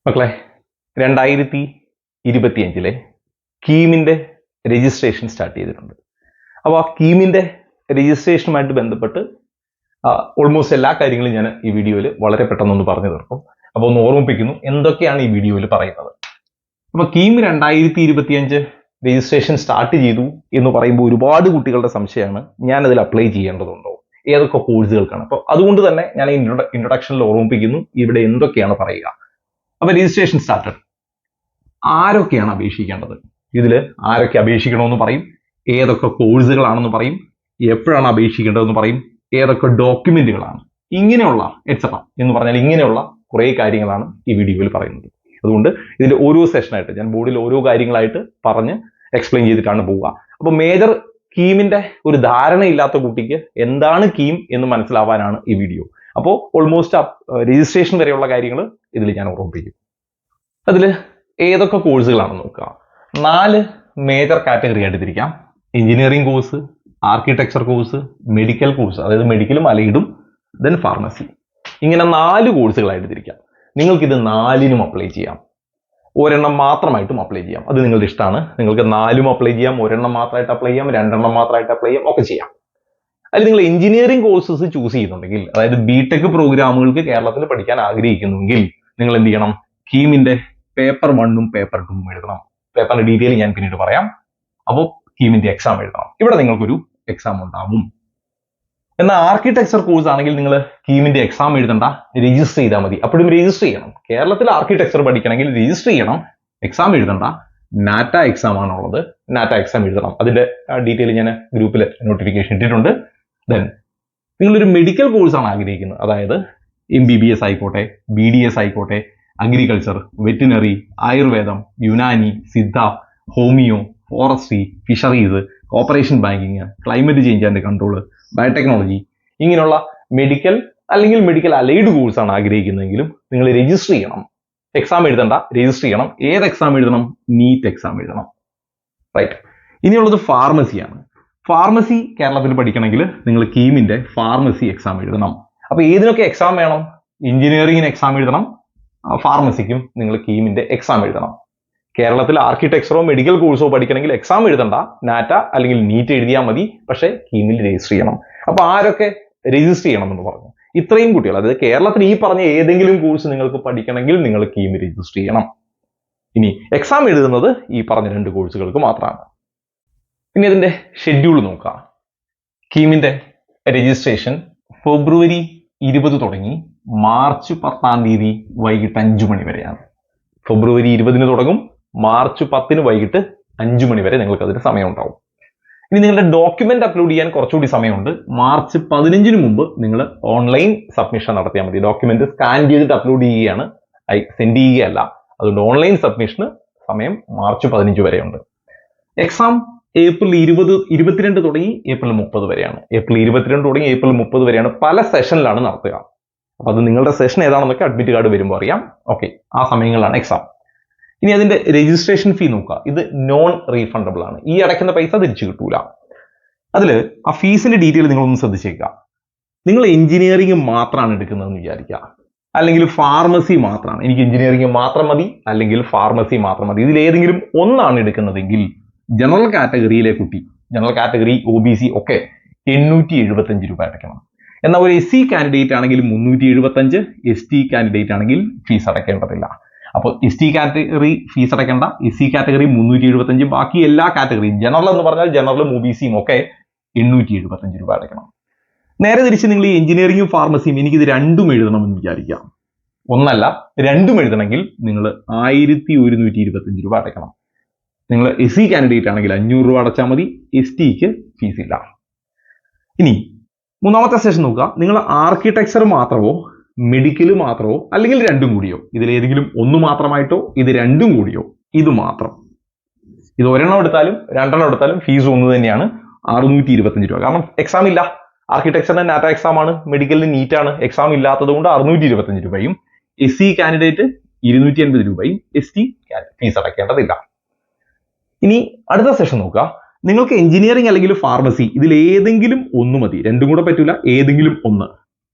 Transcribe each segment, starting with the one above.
മക്കളെ 2025 കീമിന്റെ registration start ചെയ്തിട്ടുണ്ട്. അപ്പോൾ ആ കീമിന്റെ രജിസ്ട്രേഷനുമായിട്ട് ബന്ധപ്പെട്ട് ഓൾമോസ്റ്റ് എല്ലാ കാര്യങ്ങളും ഞാൻ ഈ വീഡിയോയിൽ വളരെ പെട്ടെന്നൊന്ന് പറഞ്ഞു തീർക്കും. അപ്പോൾ ഒന്ന് ഓർമ്മിപ്പിക്കുന്നു എന്തൊക്കെയാണ് ഈ വീഡിയോയിൽ പറയുന്നത്. അപ്പോൾ കീം 2025 രജിസ്ട്രേഷൻ സ്റ്റാർട്ട് ചെയ്തു എന്ന് പറയുമ്പോൾ ഒരുപാട് കുട്ടികളുടെ സംശയമാണ്, ഞാനതിൽ അപ്ലൈ ചെയ്യേണ്ടതുണ്ടോ, ഏതൊക്കെ കോഴ്സുകൾക്കാണ്. അപ്പോൾ അതുകൊണ്ട് തന്നെ ഞാൻ ഇൻട്രൊഡക്ഷനിൽ ഓർമ്മിപ്പിക്കുന്നു ഇവിടെ എന്തൊക്കെയാണ് പറയുക. അപ്പൊ രജിസ്ട്രേഷൻ സ്റ്റാർട്ടഡ്. ആരൊക്കെയാണ് അപേക്ഷിക്കേണ്ടത്, ഇതിൽ ആരൊക്കെ അപേക്ഷിക്കണമെന്ന് പറയും, ഏതൊക്കെ കോഴ്സുകളാണെന്ന് പറയും, എപ്പോഴാണ് അപേക്ഷിക്കേണ്ടതെന്ന് പറയും, ഏതൊക്കെ ഡോക്യുമെന്റുകളാണ്, ഇങ്ങനെയുള്ള എക്സെട്ര എന്ന് പറഞ്ഞാൽ ഇങ്ങനെയുള്ള കുറേ കാര്യങ്ങളാണ് ഈ വീഡിയോയിൽ പറയുന്നത്. അതുകൊണ്ട് ഇതിന്റെ ഓരോ സെഷനായിട്ട് ഞാൻ ബോർഡിൽ ഓരോ കാര്യങ്ങളായിട്ട് പറഞ്ഞ് എക്സ്പ്ലെയിൻ ചെയ്തിട്ടാണ് പോവുക. അപ്പോൾ മേജർ കീമിന്റെ ഒരു ധാരണയില്ലാത്ത കുട്ടിക്ക് എന്താണ് കീം എന്ന് മനസ്സിലാവാനാണ് ഈ വീഡിയോ. അപ്പോൾ ഓൾമോസ്റ്റ് രജിസ്ട്രേഷൻ വരെയുള്ള കാര്യങ്ങൾ ഇതിൽ ഞാൻ ഓർമ്മിപ്പിക്കും. അതിൽ ഏതൊക്കെ കോഴ്സുകളാണെന്ന് നോക്കുക. 4 മേജർ കാറ്റഗറി ആയിട്ട് തിരിക്കാം. Engineering course, architecture course, medical course, അതായത് മെഡിക്കലും അലൈഡും, ദെൻ ഫാർമസി. ഇങ്ങനെ 4 കോഴ്സുകളായിട്ട് തിരിക്കാം. നിങ്ങൾക്കിത് 4നും അപ്ലൈ ചെയ്യാം, ഒരെണ്ണം മാത്രമായിട്ടും അപ്ലൈ ചെയ്യാം. അത് നിങ്ങളുടെ ഇഷ്ടമാണ്. നിങ്ങൾക്ക് 4ഉം അപ്ലൈ ചെയ്യാം, ഒരെണ്ണം മാത്രമായിട്ട് അപ്ലൈ ചെയ്യാം, 2 എണ്ണം മാത്രമായിട്ട് അപ്ലൈ ചെയ്യാം, ഒക്കെ ചെയ്യാം. അതിൽ നിങ്ങൾ എഞ്ചിനീയറിംഗ് കോഴ്സസ് ചൂസ് ചെയ്യുന്നുണ്ടെങ്കിൽ, അതായത് ബിടെക് പ്രോഗ്രാമുകൾക്ക് കേരളത്തിൽ പഠിക്കാൻ ആഗ്രഹിക്കുന്നുവെങ്കിൽ നിങ്ങൾ എന്ത് ചെയ്യണം, കീമിന്റെ പേപ്പർ 1ഉം പേപ്പർ 2ഉം എഴുതണം. പേപ്പറിന്റെ ഡീറ്റെയിൽ ഞാൻ പിന്നീട് പറയാം. അപ്പോൾ കീമിന്റെ എക്സാം എഴുതണം. ഇവിടെ നിങ്ങൾക്കൊരു എക്സാം ഉണ്ടാവും. എന്നാൽ ആർക്കിടെക്ചർ കോഴ്സ് ആണെങ്കിൽ നിങ്ങൾ കീമിന്റെ എക്സാം എഴുതണ്ട, രജിസ്റ്റർ ചെയ്താൽ മതി. അപ്പോഴും രജിസ്റ്റർ ചെയ്യണം. കേരളത്തിൽ ആർക്കിടെക്ചർ പഠിക്കണമെങ്കിൽ രജിസ്റ്റർ ചെയ്യണം, എക്സാം എഴുതണ്ട. നാറ്റ എക്സാം ആണുള്ളത്, നാറ്റ എക്സാം എഴുതണം. അതിന്റെ ഡീറ്റെയിൽ ഞാൻ ഗ്രൂപ്പിൽ നോട്ടിഫിക്കേഷൻ ഇട്ടിട്ടുണ്ട്. ദെൻ നിങ്ങളൊരു മെഡിക്കൽ കോഴ്സാണ് ആഗ്രഹിക്കുന്നത്, അതായത് MBBS ആയിക്കോട്ടെ, BDS ആയിക്കോട്ടെ, അഗ്രികൾച്ചർ, വെറ്റിനറി, ആയുർവേദം, Unani, Siddha, homeo, forestry, fisheries, corporation banking, climate change and control, biotechnology, ഇങ്ങനെയുള്ള മെഡിക്കൽ അല്ലെങ്കിൽ മെഡിക്കൽ അലൈഡ് കോഴ്സാണ് ആഗ്രഹിക്കുന്നതെങ്കിലും നിങ്ങൾ രജിസ്റ്റർ ചെയ്യണം. എക്സാം എഴുതണ്ട, രജിസ്റ്റർ ചെയ്യണം. ഏത് എക്സാം എഴുതണം? നീറ്റ് എക്സാം എഴുതണം. റൈറ്റ്. ഇനിയുള്ളത് ഫാർമസിയാണ്. ഫാർമസി കേരളത്തിൽ പഠിക്കണമെങ്കിൽ നിങ്ങൾ കീമിന്റെ ഫാർമസി എക്സാം എഴുതണം. അപ്പൊ ഏതിനൊക്കെ എക്സാം വേണം? എഞ്ചിനീയറിംഗിന് എക്സാം എഴുതണം, ഫാർമസിക്കും നിങ്ങൾ കീമിന്റെ എക്സാം എഴുതണം. കേരളത്തിൽ ആർക്കിടെക്ചറോ മെഡിക്കൽ കോഴ്സോ പഠിക്കണമെങ്കിൽ എക്സാം എഴുതണ്ട, നാറ്റ അല്ലെങ്കിൽ നീറ്റ് എഴുതിയാൽ മതി. പക്ഷേ കീമിൽ രജിസ്റ്റർ ചെയ്യണം. അപ്പൊ ആരൊക്കെ രജിസ്റ്റർ ചെയ്യണം എന്ന് പറഞ്ഞു? ഇത്രയും കുട്ടികൾ. അതായത് കേരളത്തിൽ ഈ പറഞ്ഞ ഏതെങ്കിലും കോഴ്സ് നിങ്ങൾക്ക് പഠിക്കണമെങ്കിൽ നിങ്ങൾ കീമിൽ രജിസ്റ്റർ ചെയ്യണം. ഇനി എക്സാം എഴുതുന്നത് ഈ പറഞ്ഞ 2 കോഴ്സുകൾക്ക് മാത്രമാണ്. ഇനി അതിന്റെ ഷെഡ്യൂൾ നോക്കാം. കീമിന്റെ രജിസ്ട്രേഷൻ ഫെബ്രുവരി 20 തുടങ്ങി മാർച്ച് 10 വൈകിട്ട് 5 മണി വരെയാണ്. ഫെബ്രുവരി 20 തുടങ്ങും, മാർച്ച് 10 വൈകിട്ട് 5 മണി വരെ നിങ്ങൾക്ക് അതിന് സമയം ഉണ്ടാവും. ഇനി നിങ്ങളുടെ ഡോക്യുമെന്റ് അപ്ലോഡ് ചെയ്യാൻ കുറച്ചുകൂടി സമയമുണ്ട്. മാർച്ച് 15 മുമ്പ് നിങ്ങൾ ഓൺലൈൻ സബ്മിഷൻ നടത്തിയാൽ മതി. ഡോക്യുമെന്റ് സ്കാൻ ചെയ്തിട്ട് അപ്ലോഡ് ചെയ്യുകയാണ്, സെൻഡ് ചെയ്യുകയല്ല. അതുകൊണ്ട് ഓൺലൈൻ സബ്മിഷന് സമയം മാർച്ച് 15 വരെയുണ്ട്. എക്സാം ഏപ്രിൽ 22 തുടങ്ങി ഏപ്രിൽ 30 വരെയാണ്. ഏപ്രിൽ 22 തുടങ്ങി ഏപ്രിൽ 30 വരെയാണ്. പല സെഷനിലാണ് നടത്തുക. അപ്പൊ അത് നിങ്ങളുടെ സെഷൻ ഏതാണെന്നൊക്കെ അഡ്മിറ്റ് കാർഡ് വരുമ്പോൾ അറിയാം. ഓക്കെ, ആ സമയങ്ങളിലാണ് എക്സാം. ഇനി അതിന്റെ രജിസ്ട്രേഷൻ ഫീ നോക്കുക. ഇത് നോൺ റീഫണ്ടബിൾ ആണ്. ഈ അടയ്ക്കുന്ന പൈസ തിരിച്ചു കിട്ടൂല. അതിൽ ആ ഫീസിന്റെ ഡീറ്റെയിൽ നിങ്ങളൊന്ന് ശ്രദ്ധിച്ചേക്കുക. നിങ്ങൾ എഞ്ചിനീയറിംഗ് മാത്രമാണ് എടുക്കുന്നതെന്ന് വിചാരിക്കുക, അല്ലെങ്കിൽ ഫാർമസി മാത്രമാണ്, എനിക്ക് എഞ്ചിനീയറിംഗ് മാത്രം മതി, അല്ലെങ്കിൽ ഫാർമസി മാത്രം മതി, ഇതിലേതെങ്കിലും ഒന്നാണ് എടുക്കുന്നതെങ്കിൽ ജനറൽ കാറ്റഗറിയിലെ കുട്ടി, ജനറൽ കാറ്റഗറി, OBC ഒക്കെ 875 രൂപ അടയ്ക്കണം. എന്നാൽ ഒരു SC കാൻഡിഡേറ്റ് ആണെങ്കിൽ 375, ST കാൻഡിഡേറ്റ് ആണെങ്കിൽ ഫീസ് അടയ്ക്കേണ്ടതില്ല. അപ്പോൾ ST കാറ്റഗറി ഫീസ് അടയ്ക്കേണ്ട, SC കാറ്റഗറി 375, ബാക്കി എല്ലാ കാറ്റഗറിയും ജനറൽ എന്ന് പറഞ്ഞാൽ ജനറലും OBCയും ഒക്കെ 875 രൂപ അടയ്ക്കണം. നേരെ തിരിച്ച് നിങ്ങൾ ഈ എഞ്ചിനീയറിംഗും ഫാർമസിയും എനിക്കിത് 2ഉം എഴുതണമെന്ന് വിചാരിക്കാം. ഒന്നല്ല 2ഉം എഴുതണമെങ്കിൽ നിങ്ങൾ 1125 രൂപ അടയ്ക്കണം. നിങ്ങൾ SC കാൻഡിഡേറ്റ് ആണെങ്കിൽ 500 രൂപ അടച്ചാൽ മതി, STക്ക് ഫീസ് ഇല്ല. ഇനി മൂന്നാമത്തെ സെഷൻ നോക്കുക. നിങ്ങൾ ആർക്കിടെക്ചർ മാത്രമോ മെഡിക്കൽ മാത്രമോ അല്ലെങ്കിൽ 2ഉം കൂടിയോ, ഇതിലേതെങ്കിലും ഒന്ന് മാത്രമായിട്ടോ ഇത് 2ഉം കൂടിയോ, ഇത് മാത്രം, ഇത് ഒരെണ്ണം എടുത്താലും 2 എണ്ണം എടുത്താലും ഫീസ് ഒന്ന് തന്നെയാണ്, 625 രൂപ. കാരണം എക്സാം ഇല്ല. ആർക്കിടെക്ചറിന് നാറ്റ എക്സാം ആണ്, മെഡിക്കലിന് നീറ്റ് ആണ്. എക്സാം ഇല്ലാത്തത് കൊണ്ട് 625 രൂപയും, SC കാൻഡിഡേറ്റ് 280 രൂപയും, ST ഫീസ് അടയ്ക്കേണ്ടതില്ല. ഇനി അടുത്ത സെഷൻ നോക്കുക. നിങ്ങൾക്ക് എഞ്ചിനീയറിംഗ് അല്ലെങ്കിൽ ഫാർമസി ഇതിൽ ഏതെങ്കിലും ഒന്ന് മതി, 2ഉം കൂടെ പറ്റൂല, ഏതെങ്കിലും ഒന്ന്,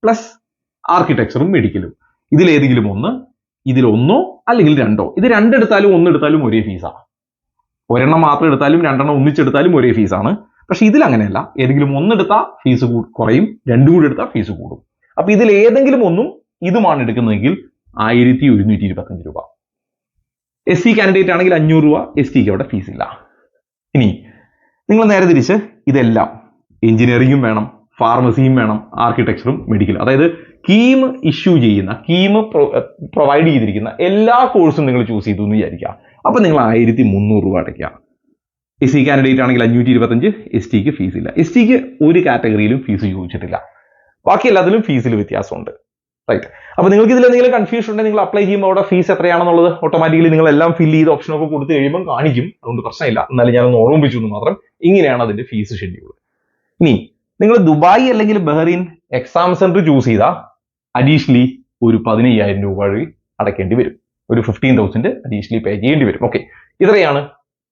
പ്ലസ് ആർക്കിടെക്ചറും മെഡിക്കലും ഇതിലേതെങ്കിലും ഒന്ന് ഇതിൽ ഒന്നോ അല്ലെങ്കിൽ രണ്ടോ, ഇത് രണ്ടെടുത്താലും ഒന്നെടുത്താലും ഒരേ ഫീസാണ്. ഒരെണ്ണം മാത്രം എടുത്താലും രണ്ടെണ്ണം ഒന്നിച്ചെടുത്താലും ഒരേ ഫീസാണ്. പക്ഷെ ഇതിൽ അങ്ങനെയല്ല, ഏതെങ്കിലും ഒന്നെടുത്താൽ ഫീസ് കുറയും, രണ്ടും കൂടി എടുത്താൽ ഫീസ് കൂടും. അപ്പൊ ഇതിൽ ഏതെങ്കിലും ഒന്നും ഇതുമാണ് എടുക്കുന്നതെങ്കിൽ 1125 രൂപ. SC കാൻഡിഡേറ്റ് ആണെങ്കിൽ 500 രൂപ, ST അവിടെ ഫീസ് ഇല്ല. ഇനി നിങ്ങൾ നേരെ തിരിച്ച് ഇതെല്ലാം എഞ്ചിനീയറിംഗും വേണം, ഫാർമസിയും വേണം, ആർക്കിടെക്ചറും മെഡിക്കലും, അതായത് കീം ഇഷ്യൂ ചെയ്യുന്ന, കീം പ്രൊവൈഡ് ചെയ്തിരിക്കുന്ന എല്ലാ കോഴ്സും നിങ്ങൾ ചൂസ് ചെയ്തു എന്ന് വിചാരിക്കുക. അപ്പൊ നിങ്ങൾ 1300 രൂപ അടയ്ക്കുക. SC കാൻഡിഡേറ്റ് ആണെങ്കിൽ 525, STക്ക് ഫീസ് ഇല്ല. STക്ക് ഒരു കാറ്റഗറിയിലും ഫീസ് ചോദിച്ചിട്ടില്ല, ബാക്കി എല്ലാത്തിലും ഫീസിൽ വ്യത്യാസമുണ്ട്. റൈറ്റ്. അപ്പൊ നിങ്ങൾക്ക് ഇതിൽ എന്തെങ്കിലും കൺഫ്യൂഷൻ ഉണ്ടെങ്കിൽ നിങ്ങൾ അപ്ലൈ ചെയ്യുമ്പോൾ അവിടെ ഫീസ് എത്രയാണെന്നുള്ളത് ഓട്ടോമാറ്റിക്കലി നിങ്ങൾ എല്ലാം ഫില്ല് ചെയ്ത് ഓപ്ഷനൊക്കെ കൊടുത്ത് കഴിയുമ്പോൾ കാണിക്കും. അതുകൊണ്ട് പ്രശ്നമില്ല. എന്നാലും ഞാനൊന്ന് ഓർമ്മിപ്പിച്ചു എന്ന് മാത്രം. ഇങ്ങനെയാണ് അതിന്റെ ഫീസ് ഷെഡ്യൂൾ. ഇനി നിങ്ങൾ ദുബായ് അല്ലെങ്കിൽ ബഹ്റൈൻ എക്സാം സെന്റർ ചൂസ് ചെയ്താൽ അഡീഷണലി ഒരു 15,000 രൂപ വഴി അടയ്ക്കേണ്ടി വരും. ഒരു 15,000 അഡീഷണലി പേ ചെയ്യേണ്ടി വരും. ഓക്കെ, ഇത്രയാണ്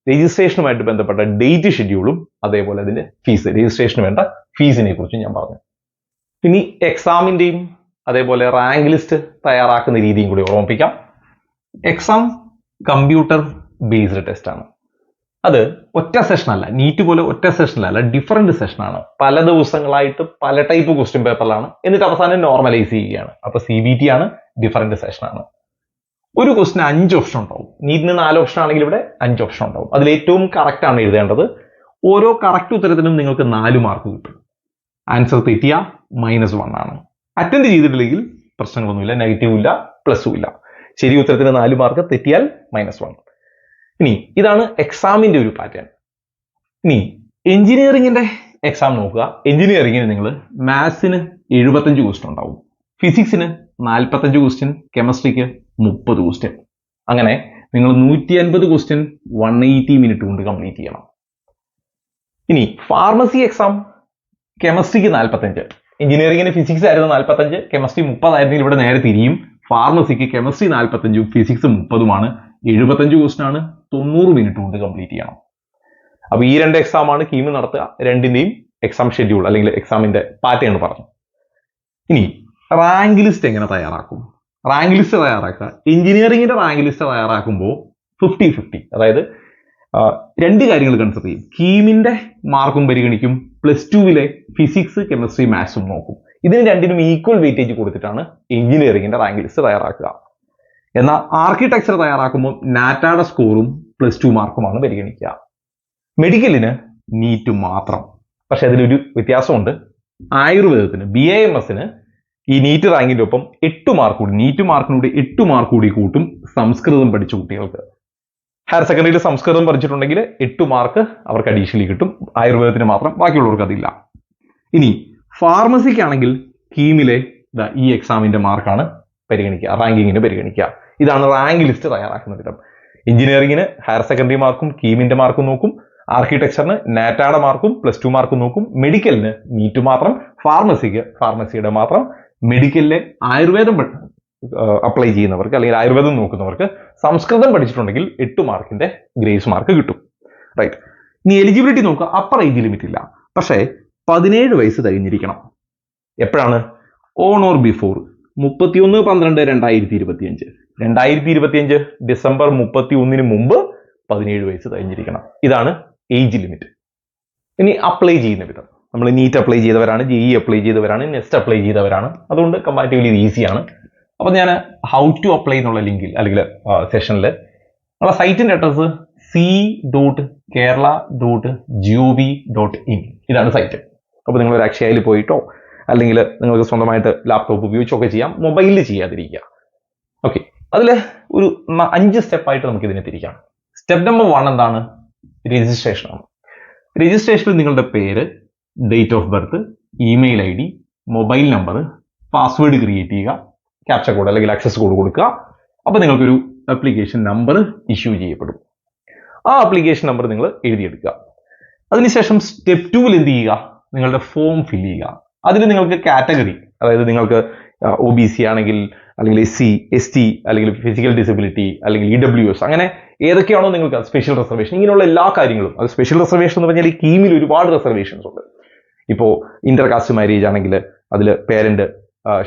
രജിസ്ട്രേഷനുമായിട്ട് ബന്ധപ്പെട്ട ഡേറ്റ് ഷെഡ്യൂളും അതേപോലെ അതിന്റെ ഫീസ്, രജിസ്ട്രേഷന് വേണ്ട ഫീസിനെ കുറിച്ചും ഞാൻ പറഞ്ഞു. ഇനി എക്സാമിന്റെയും അതേപോലെ റാങ്ക് ലിസ്റ്റ് തയ്യാറാക്കുന്ന രീതിയും കൂടി ഓർമ്മിപ്പിക്കാം. എക്സാം കമ്പ്യൂട്ടർ ബേസ്ഡ് ടെസ്റ്റ് ആണ്. അത് ഒറ്റ സെഷൻ അല്ല, നീറ്റ് പോലെ ഒറ്റ സെഷനിലല്ല, ഡിഫറെന്റ് സെഷനാണ്. പല ദിവസങ്ങളായിട്ട് പല ടൈപ്പ് ക്വസ്റ്റ്യൻ പേപ്പറിലാണ്, എന്നിട്ട് അവസാനം നോർമലൈസ് ചെയ്യുകയാണ്. അപ്പൊ CBT ആണ്, ഡിഫറെന്റ് സെഷനാണ്. ഒരു ക്വസ്റ്റിന് 5 ഓപ്ഷൻ ഉണ്ടാവും. നീറ്റിന് 4 ഓപ്ഷൻ ആണെങ്കിൽ ഇവിടെ 5 ഓപ്ഷൻ ഉണ്ടാവും. അതിൽ ഏറ്റവും കറക്റ്റ് ആണ് എഴുതേണ്ടത്. ഓരോ കറക്റ്റ് ഉത്തരത്തിനും നിങ്ങൾക്ക് 4 മാർക്ക് കിട്ടും. ആൻസർ തെറ്റിയ -1 ആണ്. അറ്റൻഡ് ചെയ്തിട്ടില്ലെങ്കിൽ പ്രശ്നങ്ങളൊന്നുമില്ല, നെഗറ്റീവും ഇല്ല, പ്ലസും ഇല്ല. ശരി ഉത്തരത്തിന് 4 മാർക്ക്, തെറ്റിയാൽ -1. ഇനി ഇതാണ് എക്സാമിന്റെ ഒരു പാറ്റേൺ. ഇനി എഞ്ചിനീയറിംഗിന്റെ എക്സാം നോക്കുക. എഞ്ചിനീയറിംഗിന് നിങ്ങൾ മാത്സിന് 75 ക്വസ്റ്റ്യൻ ഉണ്ടാവും, ഫിസിക്സിന് 45 ക്വസ്റ്റ്യൻ, കെമിസ്ട്രിക്ക് 30 ക്വസ്റ്റ്യൻ. അങ്ങനെ നിങ്ങൾ 150 ക്വസ്റ്റ്യൻ 180 മിനിറ്റ് കൊണ്ട് കംപ്ലീറ്റ് ചെയ്യണം. ഇനി ഫാർമസി എക്സാം കെമിസ്ട്രിക്ക് 45, എഞ്ചിനീയറിംഗിന് ഫിസിക്സ് ആയിരുന്നു 45, കെമിസ്ട്രി 30 ആയിരുന്നെങ്കിൽ ഇവിടെ നേരെ തിരിയും. ഫാർമസിക്ക് കെമിസ്ട്രി 45, ഫിസിക്സ് 30, 75 ക്വസ്റ്റ്യൻ ആണ്, 90 മിനിറ്റ് കൊണ്ട് കംപ്ലീറ്റ് ചെയ്യണം. അപ്പൊ ഈ 2 എക്സാം ആണ് കീം നടത്തുക. രണ്ടിന്റെയും എക്സാം ഷെഡ്യൂൾ അല്ലെങ്കിൽ എക്സാമിന്റെ പാറ്റേൺ പറഞ്ഞു. ഇനി റാങ്ക് ലിസ്റ്റ് എങ്ങനെ തയ്യാറാക്കും? റാങ്ക് ലിസ്റ്റ് തയ്യാറാക്കുക. എഞ്ചിനീയറിംഗിന്റെ റാങ്ക് ലിസ്റ്റ് തയ്യാറാക്കുമ്പോൾ 50-50, അതായത് 2 കാര്യങ്ങൾ കൺസിഡർ ചെയ്യും. കീമിന്റെ മാർക്കും പരിഗണിക്കും, +2 ഫിസിക്സ്, കെമിസ്ട്രി, മാത്സും നോക്കും. ഇതിന് രണ്ടിനും ഈക്വൽ വെയിറ്റേജ് കൊടുത്തിട്ടാണ് എഞ്ചിനീയറിംഗിന്റെ റാങ്ക് ലിസ്റ്റ് തയ്യാറാക്കുക. എന്നാൽ ആർക്കിടെക്ചർ തയ്യാറാക്കുമ്പോൾ നാറ്റായുടെ സ്കോറും +2 മാർക്കുമാണ് പരിഗണിക്കുക. മെഡിക്കലിന് നീറ്റ് മാത്രം. പക്ഷെ അതിലൊരു വ്യത്യാസമുണ്ട്. ആയുർവേദത്തിന് BAMSന് ഈ നീറ്റ് റാങ്കിന്റെ ഒപ്പം 8 മാർക്ക് കൂടി, നീറ്റ് മാർക്കിനൂടെ 8 മാർക്ക് കൂടി കൂട്ടും സംസ്കൃതം പഠിച്ച കുട്ടികൾക്ക്. ഹയർ സെക്കൻഡറിയിൽ സംസ്കൃതം പഠിച്ചിട്ടുണ്ടെങ്കിൽ 8 മാർക്ക് അവർക്ക് അഡീഷണലി കിട്ടും. ആയുർവേദത്തിന് മാത്രം, ബാക്കിയുള്ളവർക്ക് അതില്ല. ഇനി ഫാർമസിക്കാണെങ്കിൽ കീമിലെ ഈ എക്സാമിന്റെ മാർക്കാണ് പരിഗണിക്കുക, റാങ്കിങ്ങിന് പരിഗണിക്കുക. ഇതാണ് റാങ്ക് ലിസ്റ്റ് തയ്യാറാക്കുന്ന വിധം. എഞ്ചിനീയറിംഗിന് ഹയർ സെക്കൻഡറി മാർക്കും കീമിന്റെ മാർക്കും നോക്കും, ആർക്കിടെക്ചറിന് നാറ്റായുടെ മാർക്കും +2 മാർക്കും നോക്കും, മെഡിക്കലിന് നീറ്റ് മാത്രം, ഫാർമസിക്ക് ഫാർമസിയുടെ മാത്രം, മെഡിക്കലിലെ ആയുർവേദം അപ്ലൈ ചെയ്യുന്നവർക്ക് അല്ലെങ്കിൽ ആയുർവേദം നോക്കുന്നവർക്ക് സംസ്കൃതം പഠിച്ചിട്ടുണ്ടെങ്കിൽ 8 മാർക്കിന്റെ ഗ്രേസ് മാർക്ക് കിട്ടും. റൈറ്റ്. ഇനി എലിജിബിലിറ്റി നോക്കുക. അപ്പർ ഏജ് ലിമിറ്റ് ഇല്ല, പക്ഷേ 17 വയസ്സ് കഴിഞ്ഞിരിക്കണം. എപ്പോഴാണ്? On or before 31/12/2025. 2025 ഡിസംബർ 31 മുമ്പ് 17 വയസ്സ് കഴിഞ്ഞിരിക്കണം. ഇതാണ് ഏജ് ലിമിറ്റ്. ഇനി അപ്ലൈ ചെയ്യുന്ന വിധം. നമ്മൾ നീറ്റ് അപ്ലൈ ചെയ്തവരാണ്, JEE അപ്ലൈ ചെയ്തവരാണ്, നെസ്റ്റ് അപ്ലൈ ചെയ്തവരാണ്. അതുകൊണ്ട് കമ്പാരിറ്റീവ്ലി ഇത് ഈസിയാണ്. അപ്പോൾ ഞാൻ ഹൗ ടു അപ്ലൈ എന്നുള്ള ലിങ്കിൽ അല്ലെങ്കിൽ സെഷനിൽ നമ്മളെ സൈറ്റിന്റെ അഡ്രസ് c.kerala.gov.in, ഇതാണ് സൈറ്റ്. അപ്പോൾ നിങ്ങൾ ഒരു അക്ഷയയിൽ പോയിട്ടോ അല്ലെങ്കിൽ നിങ്ങൾക്ക് സ്വന്തമായിട്ട് ലാപ്ടോപ്പ് ഉപയോഗിച്ചൊക്കെ ചെയ്യാം, മൊബൈലിൽ ചെയ്യാതിരിക്കുക. ഓക്കെ, അതിൽ ഒരു 5 സ്റ്റെപ്പായിട്ട് നമുക്ക് ഇതിനെ തിരിക്കാം. സ്റ്റെപ്പ് നമ്പർ 1 എന്താണ്? രജിസ്ട്രേഷൻ ആണ്. രജിസ്ട്രേഷനിൽ നിങ്ങളുടെ പേര്, date of birth, email ID, mobile number, password create ചെയ്യുക, ക്യാപ്ച കോഡ് അല്ലെങ്കിൽ ആക്സസ് കോഡ് കൊടുക്കുക. അപ്പോൾ നിങ്ങൾക്കൊരു ആപ്ലിക്കേഷൻ നമ്പർ ഇഷ്യൂ ചെയ്യപ്പെടും. ആ ആപ്ലിക്കേഷൻ നമ്പർ നിങ്ങൾ എഴുതിയെടുക്കുക. അതിനുശേഷം സ്റ്റെപ്പ് 2 എന്ത് ചെയ്യുക? നിങ്ങളുടെ ഫോം ഫില്ല് ചെയ്യുക. അതിൽ നിങ്ങൾക്ക് കാറ്റഗറി, അതായത് നിങ്ങൾക്ക് OBC ആണെങ്കിൽ അല്ലെങ്കിൽ SC, ST അല്ലെങ്കിൽ ഫിസിക്കൽ ഡിസബിലിറ്റി അല്ലെങ്കിൽ EWS, അങ്ങനെ ഏതൊക്കെയാണോ നിങ്ങൾക്ക് സ്പെഷ്യൽ റിസർവേഷൻ, ഇങ്ങനെയുള്ള എല്ലാ കാര്യങ്ങളും. അത് സ്പെഷ്യൽ റിസർവേഷൻ എന്ന് പറഞ്ഞാൽ ഈ കീമിൽ ഒരുപാട് റിസർവേഷൻസ് ഉണ്ട്. ഇപ്പോൾ ഇന്റർകാസ്റ്റ് മാരേജ് ആണെങ്കിൽ അതിൽ പേരന്റ്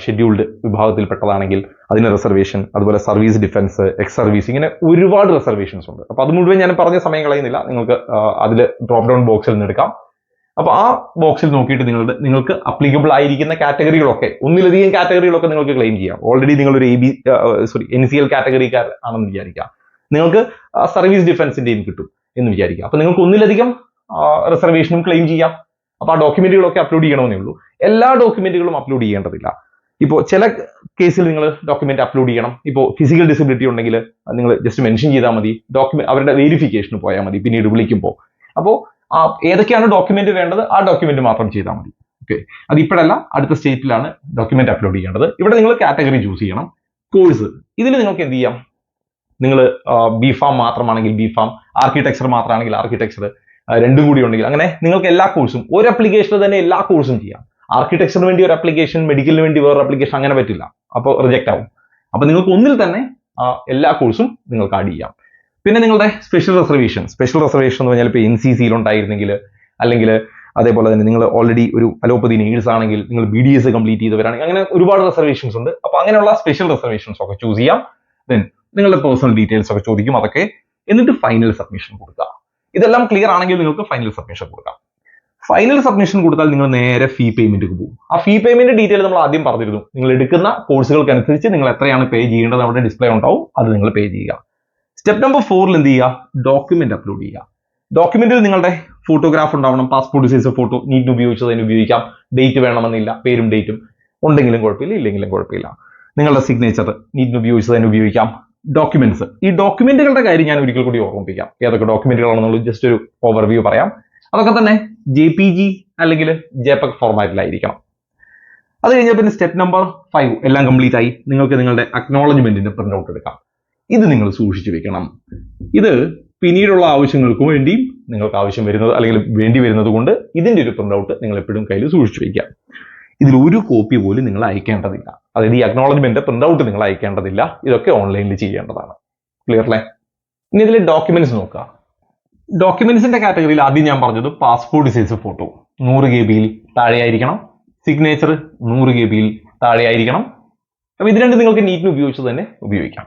ഷെഡ്യൂൾഡ് വിഭാഗത്തിൽപ്പെട്ടതാണെങ്കിൽ അതിന് റിസർവേഷൻ, അതുപോലെ സർവീസ് ഡിഫൻസ്, എക്സ് സർവീസ്, ഇങ്ങനെ ഒരുപാട് റിസർവേഷൻസ് ഉണ്ട്. അപ്പോൾ അത് മുഴുവൻ ഞാൻ പറഞ്ഞ സമയം കളയുന്നില്ല. നിങ്ങൾക്ക് അതിൽ ഡ്രോപ്പ് ഡൗൺ ബോക്സിൽ നിന്ന് എടുക്കാം. അപ്പോൾ ആ ബോക്സിൽ നോക്കിയിട്ട് നിങ്ങൾക്ക് അപ്ലിക്കബിൾ ആയിരിക്കുന്ന കാറ്റഗറികളൊക്കെ, ഒന്നിലധികം കാറ്റഗറികളൊക്കെ നിങ്ങൾക്ക് ക്ലെയിം ചെയ്യാം. ഓൾറെഡി നിങ്ങളൊരു NCL കാറ്റഗറിക്കാർ ആണെന്ന് വിചാരിക്കാം, നിങ്ങൾക്ക് സർവീസ് ഡിഫൻസിന്റെയും കിട്ടും എന്ന് വിചാരിക്കാം. അപ്പൊ നിങ്ങൾക്ക് ഒന്നിലധികം റിസർവേഷനും ക്ലെയിം ചെയ്യാം. അപ്പൊ ആ ഡോക്യുമെന്റുകളൊക്കെ അപ്ലോഡ് ചെയ്യണമെന്നേ ഉള്ളൂ. എല്ലാ ഡോക്യുമെന്റുകളും അപ്ലോഡ് ചെയ്യേണ്ടതില്ല. ഇപ്പോൾ ചില കേസിൽ നിങ്ങൾ ഡോക്യുമെന്റ് അപ്ലോഡ് ചെയ്യണം. ഇപ്പോൾ ഫിസിക്കൽ ഡിസബിലിറ്റി ഉണ്ടെങ്കിൽ നിങ്ങൾ ജസ്റ്റ് മെൻഷൻ ചെയ്താൽ മതി, അവരുടെ വെരിഫിക്കേഷന് പോയാൽ മതി പിന്നീട് വിളിക്കുമ്പോൾ. അപ്പോൾ ഏതൊക്കെയാണ് ഡോക്യുമെന്റ് വേണ്ടത് ആ ഡോക്യുമെന്റ് മാത്രം ചെയ്താൽ മതി. ഓക്കെ, അത് ഇപ്പോഴല്ല, അടുത്ത സ്റ്റേറ്റിലാണ് ഡോക്യുമെന്റ് അപ്ലോഡ് ചെയ്യേണ്ടത്. ഇവിടെ നിങ്ങൾ കാറ്റഗറി ചൂസ് ചെയ്യണം. കോഴ്സ്, ഇതിൽ നിങ്ങൾക്ക് എന്ത് ചെയ്യാം, നിങ്ങൾ ബിഫാം മാത്രമാണെങ്കിൽ ബിഫാം, ആർക്കിടെക്ചർ മാത്രമാണെങ്കിൽ ആർക്കിടെക്ചർ, രണ്ടും കൂടി ഉണ്ടെങ്കിൽ അങ്ങനെ നിങ്ങൾക്ക് എല്ലാ കോഴ്സും ഒരു അപ്ലിക്കേഷനിൽ തന്നെ എല്ലാ കോഴ്സും ചെയ്യാം. ആർക്കിടെക്ചറിന് വേണ്ടി ഒരു അപ്ലിക്കേഷൻ, മെഡിക്കലിന് വേണ്ടി വേറൊരു അപ്ലിക്കേഷൻ, അങ്ങനെ പറ്റില്ല, അപ്പോൾ റിജക്ട് ആവും. അപ്പൊ നിങ്ങൾക്ക് ഒന്നിൽ തന്നെ എല്ലാ കോഴ്സും നിങ്ങൾക്ക് ആഡ് ചെയ്യാം. പിന്നെ നിങ്ങളുടെ സ്പെഷ്യൽ റിസർവേഷൻ എന്ന് പറഞ്ഞാൽ ഇപ്പോൾ NCCയിൽ ഉണ്ടായിരുന്നെങ്കിൽ, അല്ലെങ്കിൽ അതേപോലെ തന്നെ നിങ്ങൾ ഓൾറെഡി ഒരു അലോപ്പതി നേഴ്സ് ആണെങ്കിൽ, നിങ്ങൾ BDS കംപ്ലീറ്റ് ചെയ്തവരാണെങ്കിൽ, അങ്ങനെ ഒരുപാട് റിസർവേഷൻസ് ഉണ്ട്. അപ്പൊ അങ്ങനെയുള്ള സ്പെഷ്യൽ റിസർവേഷൻസ് ഒക്കെ ചൂസ് ചെയ്യാം. ദെൻ നിങ്ങളുടെ പേഴ്സണൽ ഡീറ്റെയിൽസ് ഒക്കെ ചോദിക്കും, അതൊക്കെ, എന്നിട്ട് ഫൈനൽ സബ്മിഷൻ കൊടുക്കുക. ഇതെല്ലാം ക്ലിയർ ആണെങ്കിൽ നിങ്ങൾക്ക് ഫൈനൽ സബ്മിഷൻ കൊടുക്കാം. ഫൈനൽ സബ്മിഷൻ കൊടുത്താൽ നിങ്ങൾ നേരെ ഫീ പേയ്മെന്റിന് പോകും. ആ ഫീ പേയ്മെന്റ് ഡീറ്റെയിൽ നമ്മൾ ആദ്യം പറഞ്ഞിരുന്നു. നിങ്ങൾ എടുക്കുന്ന കോഴ്സുകൾക്കനുസരിച്ച് നിങ്ങൾ എത്രയാണ് പേ ചെയ്യേണ്ടത് അവിടെ ഡിസ്പ്ലേ ഉണ്ടാവും, അത് നിങ്ങൾ പേ ചെയ്യുക. സ്റ്റെപ്പ് നമ്പർ 4 എന്ത് ചെയ്യുക, ഡോക്യുമെന്റ് അപ്ലോഡ് ചെയ്യുക. ഡോക്യുമെന്റിൽ നിങ്ങളുടെ ഫോട്ടോഗ്രാഫ് ഉണ്ടാവണം, പാസ്പോർട്ട് സൈസ് ഫോട്ടോ, നീറ്റിന് ഉപയോഗിച്ചതിന് ഉപയോഗിക്കാം, ഡേറ്റ് വേണമെന്നില്ല, പേരും ഡേറ്റും ഉണ്ടെങ്കിലും കുഴപ്പമില്ല, ഇല്ലെങ്കിലും കുഴപ്പമില്ല. നിങ്ങളുടെ സിഗ്നേച്ചർ നീറ്റിന് ഉപയോഗിച്ചതിന് ഉപയോഗിക്കാം. ഡോക്യുമെന്റ്സ്, ഈ ഡോക്യുമെന്റുകളുടെ കാര്യം ഞാൻ ഒരിക്കൽ കൂടി ഓർമ്മിപ്പിക്കാം. ഏതൊക്കെ ഡോക്യുമെന്റുകളാണെന്നുള്ളത് ജസ്റ്റ് ഒരു ഓവർവ്യൂ പറയാം. അതൊക്കെ തന്നെ JPG അല്ലെങ്കിൽ JPEG ഫോർമാറ്റിലായിരിക്കണം. അത് കഴിഞ്ഞാൽ പിന്നെ സ്റ്റെപ്പ് നമ്പർ 5 എല്ലാം കംപ്ലീറ്റ് ആയി. നിങ്ങൾക്ക് നിങ്ങളുടെ അക്നോളജ്മെന്റിന്റെ പ്രിന്റ് ഔട്ട് എടുക്കാം. ഇത് നിങ്ങൾ സൂക്ഷിച്ചു വെക്കണം. ഇത് പിന്നീടുള്ള ആവശ്യങ്ങൾക്ക് വേണ്ടിയും നിങ്ങൾക്ക് ആവശ്യം വരുന്നത് അല്ലെങ്കിൽ വേണ്ടി വരുന്നത് കൊണ്ട് ഇതിന്റെ ഒരു പ്രിന്റ് ഔട്ട് നിങ്ങൾ എപ്പോഴും കയ്യിൽ സൂക്ഷിച്ചു വെക്കുക. ഇതിൽ ഒരു കോപ്പി പോലും നിങ്ങൾ അയക്കേണ്ടതില്ല. അതായത് ഈ അക്നോളജ്മെന്റ് പ്രിന്റ് ഔട്ട് നിങ്ങൾ അയക്കേണ്ടതില്ല. ഇതൊക്കെ ഓൺലൈനിൽ ചെയ്യേണ്ടതാണ്. ക്ലിയർ അല്ലേ? ഇനി ഇതിൽ ഡോക്യുമെന്റ്സ് നോക്കുക. ഡോക്യുമെന്റ്സിന്റെ കാറ്റഗറിയിൽ ആദ്യം ഞാൻ പറഞ്ഞത് പാസ്പോർട്ട് സൈസ് ഫോട്ടോ 100 KB താഴെയായിരിക്കണം, സിഗ്നേച്ചർ 100 KB താഴെയായിരിക്കണം. അപ്പൊ ഇത് രണ്ട് നിങ്ങൾക്ക് നീറ്റിന് ഉപയോഗിച്ച് തന്നെ ഉപയോഗിക്കാം.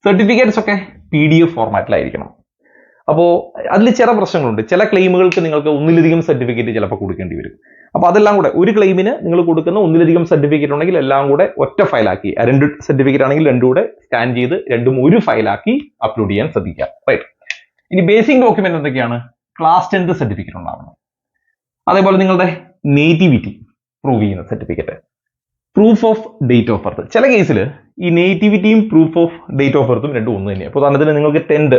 സർട്ടിഫിക്കറ്റ്സ് ഒക്കെ PDF ഫോർമാറ്റിലായിരിക്കണം. അപ്പോൾ അതിൽ ചില പ്രശ്നങ്ങളുണ്ട്. ചില ക്ലെയിമുകൾക്ക് നിങ്ങൾക്ക് ഒന്നിലധികം സർട്ടിഫിക്കറ്റ് ചിലപ്പോൾ കൊടുക്കേണ്ടി വരും. അപ്പൊ അതെല്ലാം കൂടെ ഒരു ക്ലെയിമിന് നിങ്ങൾ കൊടുക്കുന്ന ഒന്നിലധികം സർട്ടിഫിക്കറ്റ് ഉണ്ടെങ്കിൽ എല്ലാം കൂടെ ഒറ്റ ഫയലാക്കി, 2 സർട്ടിഫിക്കറ്റ് ആണെങ്കിൽ രണ്ടും കൂടെ സ്കാൻ ചെയ്ത് രണ്ടും ഒരു ഫയലാക്കി അപ്ലോഡ് ചെയ്യാൻ ശ്രദ്ധിക്കുക. റൈറ്റ്. ഇനി ബേസിക് ഡോക്യുമെന്റ് എന്തൊക്കെയാണ്? ക്ലാസ് 10th സർട്ടിഫിക്കറ്റ് ഉണ്ടാവണം. അതേപോലെ നിങ്ങളുടെ നേറ്റിവിറ്റി പ്രൂവ് ചെയ്യുന്ന certificate, proof of date of birth. ചില കേസിൽ ഈ നേറ്റിവിറ്റിയും പ്രൂഫ് ഓഫ് ഡേറ്റ് ഓഫ് ബർത്തും രണ്ടും ഒന്ന് തന്നെയാണ്. ഉദാഹരണത്തിന് നിങ്ങൾക്ക് 10th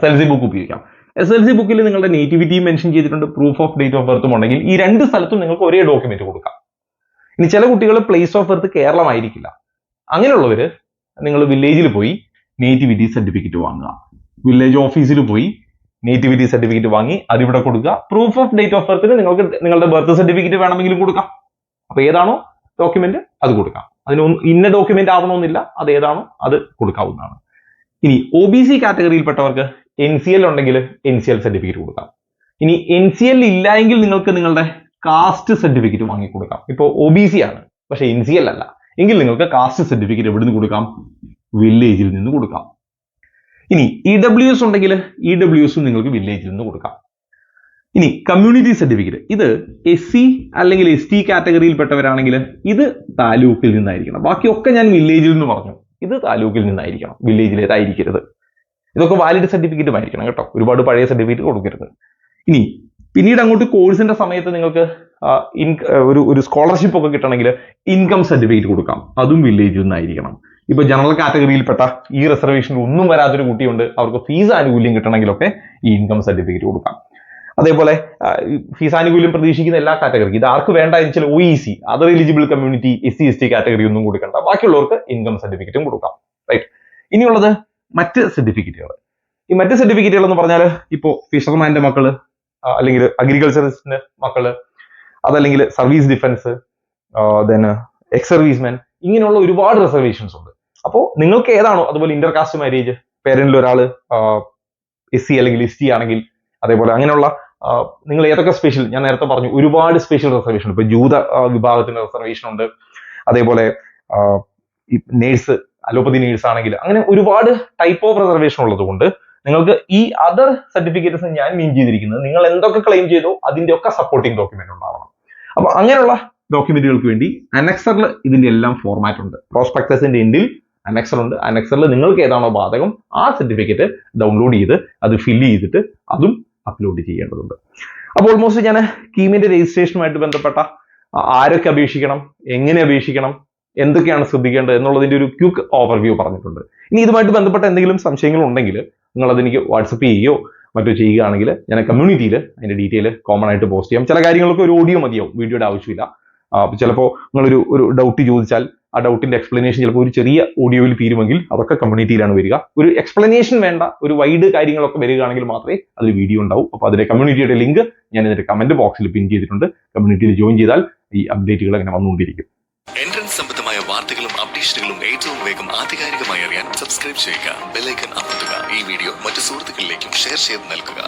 SLC ബുക്ക് ഉപയോഗിക്കാം. SLC ബുക്കിൽ നിങ്ങളുടെ നേറ്റിവിറ്റിയും മെൻഷൻ ചെയ്തിട്ടുണ്ട്, പ്രൂഫ് ഓഫ് ഡേറ്റ് ഓഫ് ബർത്തും ഉണ്ടെങ്കിൽ ഈ രണ്ട് സ്ഥലത്തും നിങ്ങൾക്ക് ഒരേ ഡോക്യുമെന്റ് കൊടുക്കാം. ഇനി ചില കുട്ടികൾ പ്ലേസ് ഓഫ് ബർത്ത് കേരളമായിരിക്കില്ല. അങ്ങനെയുള്ളവർ നിങ്ങൾ വില്ലേജിൽ പോയി നേറ്റിവിറ്റി സർട്ടിഫിക്കറ്റ് വാങ്ങുക. വില്ലേജ് ഓഫീസിൽ പോയി നേറ്റിവിറ്റി സർട്ടിഫിക്കറ്റ് വാങ്ങി അതിവിടെ കൊടുക്കുക. പ്രൂഫ് ഓഫ് ഡേറ്റ് ഓഫ് ബർത്തിന് നിങ്ങൾക്ക് നിങ്ങളുടെ ബർത്ത് സർട്ടിഫിക്കറ്റ് വേണമെങ്കിലും കൊടുക്കാം. അപ്പൊ ഏതാണോ ഡോക്യുമെന്റ് അത് കൊടുക്കാം. അതിന് ഇന്ന ഡോക്യുമെന്റ് ആവണമെന്നില്ല, അത് ഏതാണോ അത് കൊടുക്കാവുന്നതാണ്. ഇനി OBC കാറ്റഗറിയിൽപ്പെട്ടവർക്ക് NCL ഉണ്ടെങ്കിൽ NCL സർട്ടിഫിക്കറ്റ് കൊടുക്കാം. ഇനി NCL ഇല്ല എങ്കിൽ നിങ്ങൾക്ക് നിങ്ങളുടെ കാസ്റ്റ് സർട്ടിഫിക്കറ്റ് വാങ്ങി കൊടുക്കാം. ഇപ്പോൾ OBC ആണ് പക്ഷെ NCL അല്ല എങ്കിൽ നിങ്ങൾക്ക് കാസ്റ്റ് സർട്ടിഫിക്കറ്റ് എവിടെ നിന്ന് കൊടുക്കാം? വില്ലേജിൽ നിന്ന് കൊടുക്കാം. ഇനി EWS ഉണ്ടെങ്കിൽ EWSും നിങ്ങൾക്ക് വില്ലേജിൽ നിന്ന് കൊടുക്കാം. ഇനി കമ്മ്യൂണിറ്റി സർട്ടിഫിക്കറ്റ്, ഇത് SC അല്ലെങ്കിൽ ST കാറ്റഗറിയിൽപ്പെട്ടവരാണെങ്കിൽ ഇത് താലൂക്കിൽ നിന്നായിരിക്കണം. ബാക്കിയൊക്കെ ഞാൻ വില്ലേജിൽ നിന്ന് പറഞ്ഞു, ഇത് താലൂക്കിൽ നിന്നായിരിക്കണം, വില്ലേജിലേതായിരിക്കരുത്. ഇതൊക്കെ വാലിഡ് സർട്ടിഫിക്കറ്റും ആയിരിക്കണം കേട്ടോ, ഒരുപാട് പഴയ സർട്ടിഫിക്കറ്റ് കൊടുക്കരുത്. ഇനി പിന്നീട് അങ്ങോട്ട് കോഴ്സിന്റെ സമയത്ത് നിങ്ങൾക്ക് ഒരു സ്കോളർഷിപ്പ് ഒക്കെ കിട്ടണമെങ്കിൽ ഇൻകം സർട്ടിഫിക്കറ്റ് കൊടുക്കാം, അതും വില്ലേജിൽ നിന്നായിരിക്കണം. ഇപ്പൊ ജനറൽ കാറ്റഗറിയിൽപ്പെട്ട ഈ റിസർവേഷനിൽ ഒന്നും വരാത്തൊരു കുട്ടിയുണ്ട്, അവർക്ക് ഫീസ് ആനുകൂല്യം കിട്ടണമെങ്കിലൊക്കെ ഈ ഇൻകം സർട്ടിഫിക്കറ്റ് കൊടുക്കാം. അതേപോലെ ഫീസ് ആനുകൂല്യം പ്രതീക്ഷിക്കുന്ന എല്ലാ കാറ്റഗറിക്കും, ഇത് ആർക്ക് വേണ്ട വെച്ചാൽ OEC other eligible community SC ST category ഒന്നും കൊടുക്കണ്ട, ബാക്കിയുള്ളവർക്ക് ഇൻകം സർട്ടിഫിക്കറ്റും കൊടുക്കാം. റൈറ്റ്. ഇനിയുള്ളത് മറ്റ് സർട്ടിഫിക്കറ്റുകൾ. ഈ മറ്റ് സർട്ടിഫിക്കറ്റുകൾ എന്ന് പറഞ്ഞാൽ ഇപ്പോൾ ഫിഷർമാന്റെ മക്കള്, അല്ലെങ്കിൽ അഗ്രികൾച്ചറിസ്റ്റിന്റെ മക്കള്, അതല്ലെങ്കിൽ service defence, then ex servicemen, ഇങ്ങനെയുള്ള ഒരുപാട് റിസർവേഷൻസ് ഉണ്ട്. അപ്പോൾ നിങ്ങൾക്ക് ഏതാണോ, അതുപോലെ ഇന്റർകാസ്റ്റ് മാരേജ്, പേരന്റിൽ ഒരാള് SC അല്ലെങ്കിൽ ST ആണെങ്കിൽ, അതേപോലെ അങ്ങനെയുള്ള നിങ്ങൾ ഏതൊക്കെ സ്പെഷ്യൽ, ഞാൻ നേരത്തെ പറഞ്ഞു ഒരുപാട് സ്പെഷ്യൽ റിസർവേഷൻ. ഇപ്പൊ ജൂത വിഭാഗത്തിന്റെ റിസർവേഷൻ ഉണ്ട്, അതേപോലെ ഈ നേഴ്സ്, അലോപ്പതി നേഴ്സ് ആണെങ്കിൽ അങ്ങനെ ഒരുപാട് ടൈപ്പ് ഓഫ് റിസർവേഷൻ ഉള്ളത് കൊണ്ട് നിങ്ങൾക്ക് ഈ അതർ സർട്ടിഫിക്കറ്റ്സ് ഞാൻ മീൻ ചെയ്തിരിക്കുന്നത് നിങ്ങൾ എന്തൊക്കെ ക്ലെയിം ചെയ്തോ അതിന്റെ ഒക്കെ സപ്പോർട്ടിംഗ് ഡോക്യുമെന്റ് ഉണ്ടാവണം. അപ്പൊ അങ്ങനെയുള്ള ഡോക്യുമെന്റുകൾക്ക് വേണ്ടി അനക്സറിൽ ഇതിന്റെ എല്ലാം ഫോർമാറ്റ് ഉണ്ട്. പ്രോസ്പെക്ടസിന്റെ എൻഡിൽ അനക്സർ ഉണ്ട്. അനക്സറിൽ നിങ്ങൾക്ക് ഏതാണോ ബാധകം ആ സർട്ടിഫിക്കറ്റ് ഡൗൺലോഡ് ചെയ്ത് അത് ഫില്ല് ചെയ്തിട്ട് അതും അപ്ലോഡ് ചെയ്യേണ്ടതുണ്ട്. അപ്പോൾ ഓൾമോസ്റ്റ് ഞാൻ കീമിന്റെ രജിസ്ട്രേഷനുമായിട്ട് ബന്ധപ്പെട്ട ആരൊക്കെ അപേക്ഷിക്കണം, എങ്ങനെ അപേക്ഷിക്കണം, എന്തൊക്കെയാണ് ശ്രദ്ധിക്കേണ്ടത് എന്നുള്ളതിന്റെ ഒരു ക്വിക്ക് ഓവർവ്യൂ പറഞ്ഞിട്ടുണ്ട്. ഇനി ഇതുമായിട്ട് ബന്ധപ്പെട്ട എന്തെങ്കിലും സംശയങ്ങൾ ഉണ്ടെങ്കിൽ നിങ്ങൾ അതെനിക്ക് വാട്സപ്പ് ചെയ്യുകയോ മറ്റോ ചെയ്യുകയാണെങ്കിൽ ഞാൻ കമ്മ്യൂണിറ്റിയിൽ അതിന്റെ ഡീറ്റെയിൽ കോമൺ ആയിട്ട് പോസ്റ്റ് ചെയ്യാം. ചില കാര്യങ്ങളൊക്കെ ഒരു ഓഡിയോ മതിയാവും, വീഡിയോയുടെ ആവശ്യമില്ല. ചിലപ്പോൾ നിങ്ങളൊരു ഡൗട്ട് ചോദിച്ചാൽ ആ ഡൗട്ടിന്റെ എക്സ്പ്ലനേഷൻ ചിലപ്പോൾ ഒരു ചെറിയ ഓഡിയോയിൽ തീരുമെങ്കിൽ അതൊക്കെ കമ്മ്യൂണിറ്റിയിലാണ് വരിക. ഒരു എക്സ്പ്ലനേഷൻ വേണ്ട, ഒരു വൈഡ് കാര്യങ്ങളൊക്കെ വരികയാണെങ്കിൽ മാത്രമേ അതിൽ വീഡിയോ ഉണ്ടാവും. അപ്പോൾ അതിന്റെ കമ്മ്യൂണിറ്റിയുടെ ലിങ്ക് ഞാൻ ഇതിന്റെ കമന്റ് ബോക്സിൽ പിൻ ചെയ്തിട്ടുണ്ട്. കമ്മ്യൂണിറ്റിയിൽ ജോയിൻ ചെയ്താൽ ഈ അപ്ഡേറ്റുകൾ അങ്ങനെ വന്നുകൊണ്ടിരിക്കും. എൻട്രൻസ് സംബന്ധമായ വാർത്തകളും അപ്ഡേഷനുകളും ഏറ്റവും വേഗം ആധികാരികമായി അറിയാൻ സബ്സ്ക്രൈബ് ചെയ്യുക, ബെൽ ഐക്കൺ അമർത്തുക. ഈ വീഡിയോ മറ്റു സുഹൃത്തുക്കളിലേക്കും ഷെയർ ചെയ്ത് നൽകുക.